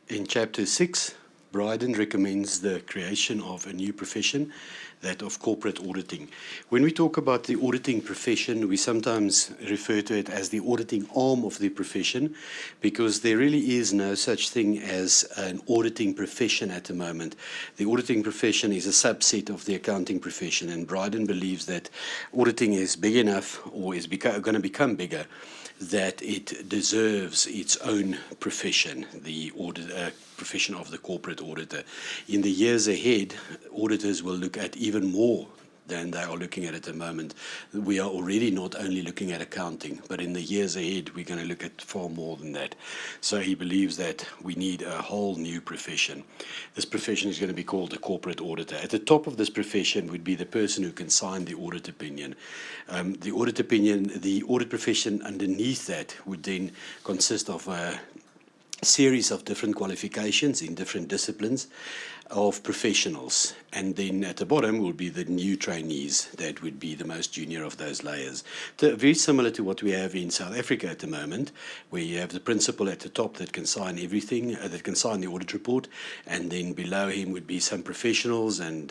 In Chapter 6, Brydon recommends the creation of a new profession, that of corporate auditing. When we talk about the auditing profession, we sometimes refer to it as the auditing arm of the profession, because there really is no such thing as an auditing profession at the moment. The auditing profession is a subset of the accounting profession, and Brydon believes that auditing is big enough, or is going to become bigger, that it deserves its own profession, the profession of the corporate auditor. In the years ahead, auditors will look at even more than they are looking at the moment. We are already not only looking at accounting, but in the years ahead, we're going to look at far more than that. So he believes that we need a whole new profession. This profession is going to be called a corporate auditor. At the top of this profession would be the person who can sign the audit opinion. The audit profession underneath that would then consist of a series of different qualifications in different disciplines of professionals, and then at the bottom will be the new trainees. That would be the most junior of those layers. Very similar to what we have in South Africa at the moment, where you have the principal at the top that can sign everything, that can sign the audit report, and then below him would be some professionals, and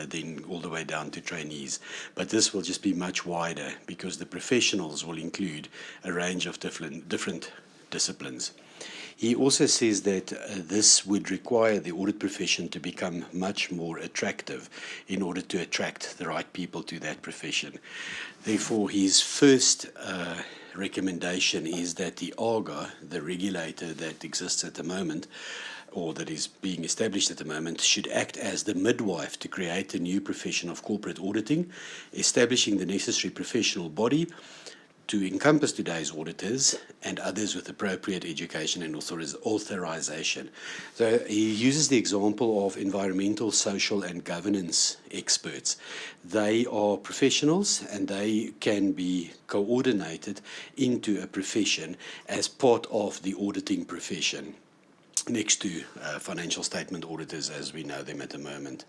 then all the way down to trainees. But this will just be much wider, because the professionals will include a range of different disciplines. He also says that this would require the audit profession to become much more attractive in order to attract the right people to that profession. Therefore, his first recommendation is that the AGA, the regulator that exists at the moment, or that is being established at the moment, should act as the midwife to create a new profession of corporate auditing, establishing the necessary professional body to encompass today's auditors and others with appropriate education and authorization. So he uses the example of environmental, social, and governance experts. They are professionals, and they can be coordinated into a profession as part of the auditing profession, next to financial statement auditors as we know them at the moment.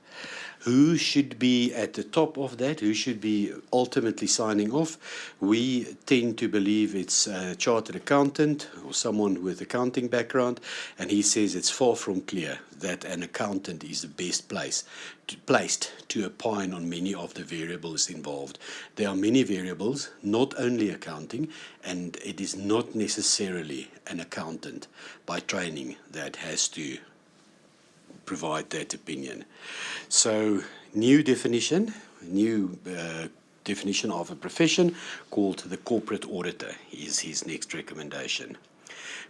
Who should be at the top of that? Who should be ultimately signing off? We tend to believe it's a chartered accountant or someone with accounting background, and he says it's far from clear that an accountant is the best placed to opine on many of the variables involved. There are many variables, not only accounting, and it is not necessarily an accountant by training that has to provide that opinion. So, new definition of a profession called the corporate auditor is his next recommendation.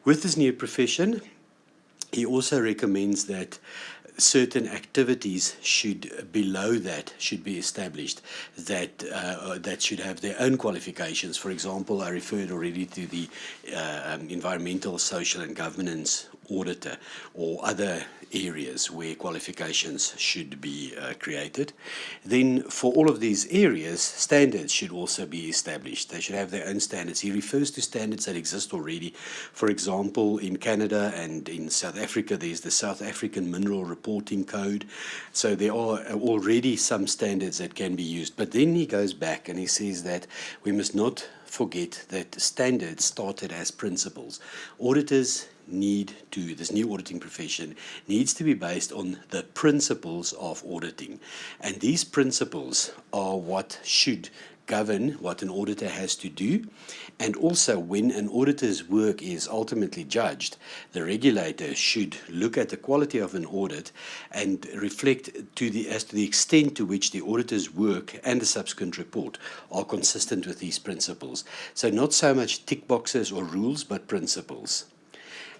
With this new profession, he also recommends that certain activities below that should be established that should have their own qualifications. For example, I referred already to the environmental, social, and governance auditor, or other areas where qualifications should be created. Then for all of these areas, standards should also be established. They should have their own standards. He refers to standards that exist already. For example, in Canada and in South Africa, there's the South African Mineral Reporting Code. So there are already some standards that can be used. But then he goes back and he says that we must not forget that standards started as principles. Auditors this new auditing profession needs to be based on the principles of auditing. And these principles are what should govern what an auditor has to do. And also, when an auditor's work is ultimately judged, the regulator should look at the quality of an audit and reflect as to the extent to which the auditor's work and the subsequent report are consistent with these principles. So not so much tick boxes or rules, but principles.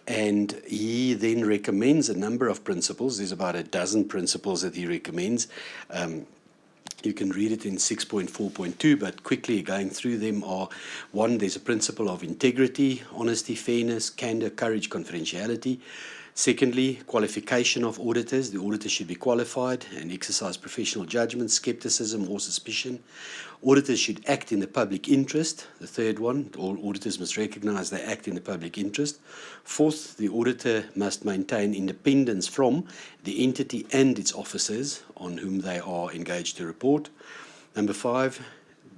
And he then recommends a number of principles. There's about a dozen principles that he recommends. You can read it in 6.4.2, but quickly going through them are: 1, there's a principle of integrity, honesty, fairness, candor, courage, confidentiality. Secondly, qualification of auditors. The auditor should be qualified and exercise professional judgment, skepticism, or suspicion. Auditors should act in the public interest. The third one, all auditors must recognize they act in the public interest. Fourth, the auditor must maintain independence from the entity and its officers on whom they are engaged to report. Number 5,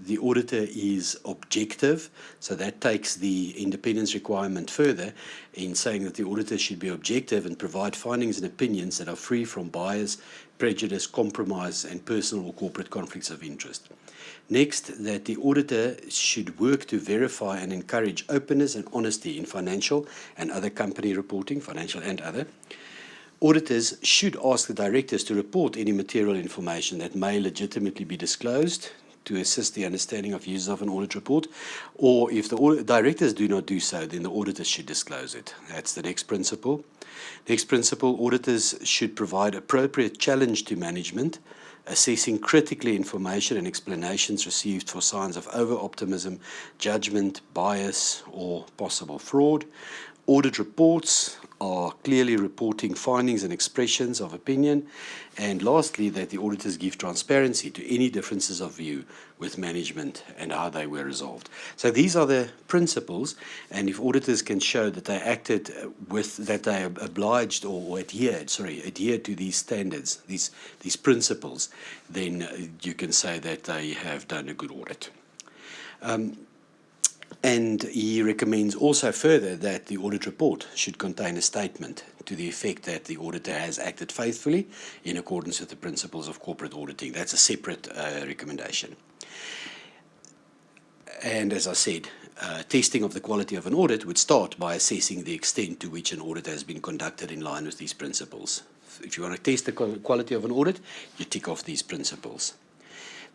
the auditor is objective, so that takes the independence requirement further in saying that the auditor should be objective and provide findings and opinions that are free from bias, prejudice, compromise, and personal or corporate conflicts of interest. Next, that the auditor should work to verify and encourage openness and honesty in financial and other company reporting, financial and other. Auditors should ask the directors to report any material information that may legitimately be disclosed to assist the understanding of use of an audit report, or if the directors do not do so, then the auditors should disclose it. That's the next principle. Next principle, auditors should provide appropriate challenge to management, assessing critically information and explanations received for signs of over-optimism, judgment, bias, or possible fraud. Audit reports are clearly reporting findings and expressions of opinion. And lastly, that the auditors give transparency to any differences of view with management and how they were resolved. So these are the principles, and if auditors can show that they acted that they obliged or adhered to these standards, these principles, then you can say that they have done a good audit. And he recommends also further that the audit report should contain a statement to the effect that the auditor has acted faithfully in accordance with the principles of corporate auditing. That's a separate recommendation. And as I said, testing of the quality of an audit would start by assessing the extent to which an audit has been conducted in line with these principles. If you want to test the quality of an audit, you tick off these principles.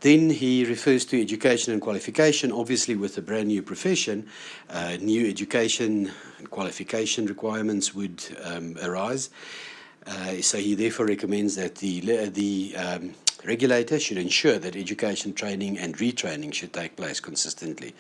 Then he refers to education and qualification. Obviously, with a brand new profession, new education and qualification requirements would arise. So he therefore recommends that the regulator should ensure that education, training, and retraining should take place consistently.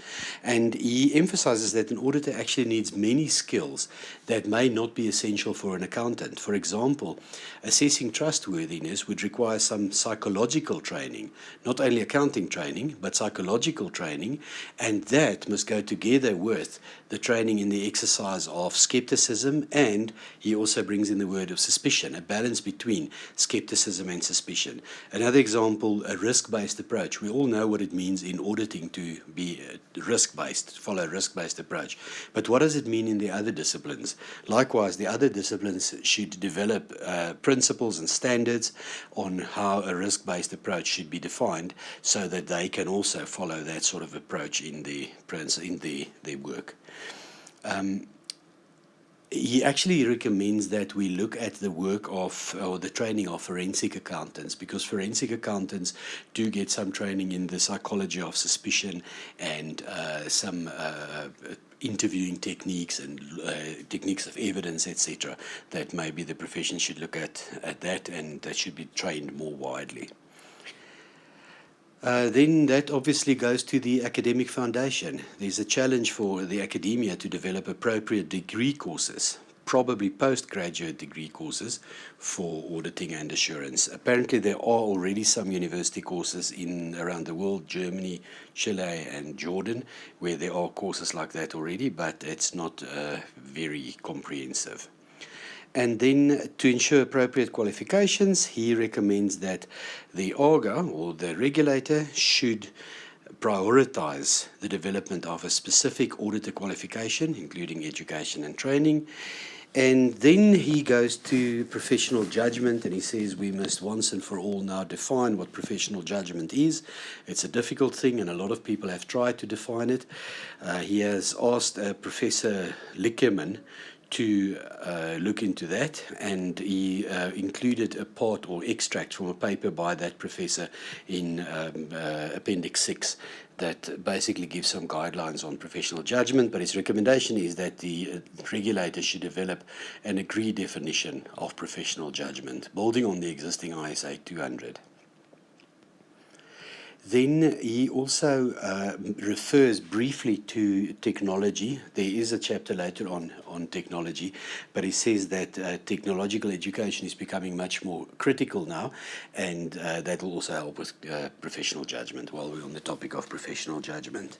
And he emphasizes that an auditor actually needs many skills that may not be essential for an accountant. For example, assessing trustworthiness would require some psychological training, not only accounting training, but psychological training, and that must go together with the training in the exercise of skepticism, and he also brings in the word of suspicion, a balance between skepticism and suspicion. Another example, a risk-based approach. We all know what it means in auditing to be risk-based, follow a risk-based approach. But what does it mean in the other disciplines? Likewise, the other disciplines should develop principles and standards on how a risk-based approach should be defined so that they can also follow that sort of approach in their work. He actually recommends that we look at the work of, or the training of forensic accountants, because forensic accountants do get some training in the psychology of suspicion and some interviewing techniques and techniques of evidence, etc., that maybe the profession should look at that, and that should be trained more widely. Then that obviously goes to the academic foundation. There's a challenge for the academia to develop appropriate degree courses, probably postgraduate degree courses for auditing and assurance. Apparently there are already some university courses around the world, Germany, Chile and Jordan, where there are courses like that already, but it's not very comprehensive. And then to ensure appropriate qualifications, he recommends that the AGA, or the regulator, should prioritize the development of a specific auditor qualification, including education and training. And then he goes to professional judgment, and he says we must once and for all now define what professional judgment is. It's a difficult thing, and a lot of people have tried to define it. He has asked Professor Lickerman to look into that, and he included a part or extract from a paper by that professor in Appendix 6 that basically gives some guidelines on professional judgment, but his recommendation is that the regulator should develop an agreed definition of professional judgment, building on the existing ISA 200. Then he also refers briefly to technology. There is a chapter later on technology, but he says that technological education is becoming much more critical now, and that will also help with professional judgment while we're on the topic of professional judgment.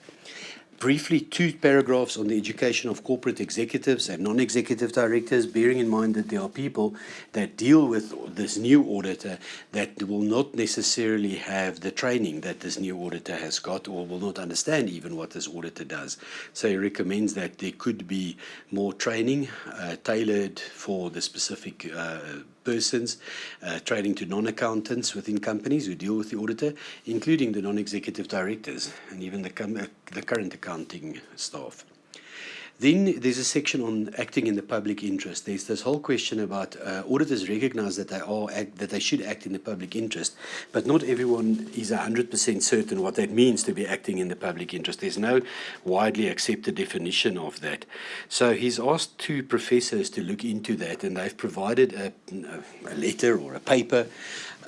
Briefly, 2 paragraphs on the education of corporate executives and non-executive directors, bearing in mind that there are people that deal with this new auditor that will not necessarily have the training that this new auditor has got, or will not understand even what this auditor does. So he recommends that there could be more training tailored for the specific persons, training to non-accountants within companies who deal with the auditor, including the non-executive directors and even the current accounting staff. Then there's a section on acting in the public interest. There's this whole question about auditors recognize that they should act in the public interest, but not everyone is 100% certain what that means to be acting in the public interest. There's no widely accepted definition of that. So he's asked 2 professors to look into that, and they've provided a letter or a paper,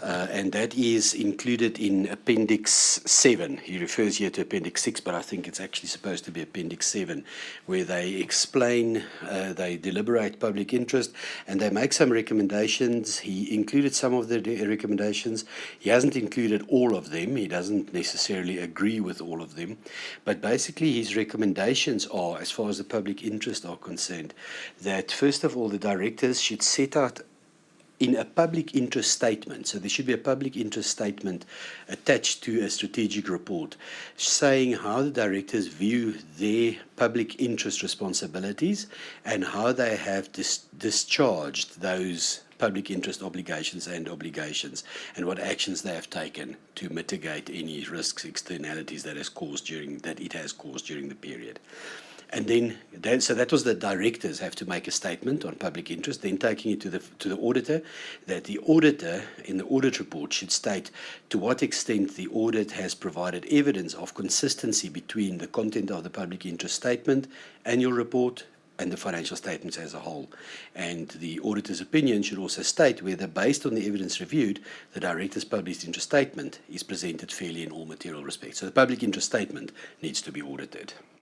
and that is included in Appendix 7. He refers here to Appendix 6, but I think it's actually supposed to be Appendix 7, where they explain, they deliberate public interest, and they make some recommendations. He included some of the recommendations. He hasn't included all of them. He doesn't necessarily agree with all of them. But basically, his recommendations are, as far as the public interest are concerned, that first of all, the directors should set out in a public interest statement. So there should be a public interest statement attached to a strategic report saying how the directors view their public interest responsibilities and how they have discharged those public interest obligations and what actions they have taken to mitigate any risks, externalities that it has caused during the period. And then, so that was the directors have to make a statement on public interest, then taking it to the auditor, that the auditor in the audit report should state to what extent the audit has provided evidence of consistency between the content of the public interest statement, annual report, and the financial statements as a whole. And the auditor's opinion should also state whether, based on the evidence reviewed, the director's public interest statement is presented fairly in all material respects. So the public interest statement needs to be audited.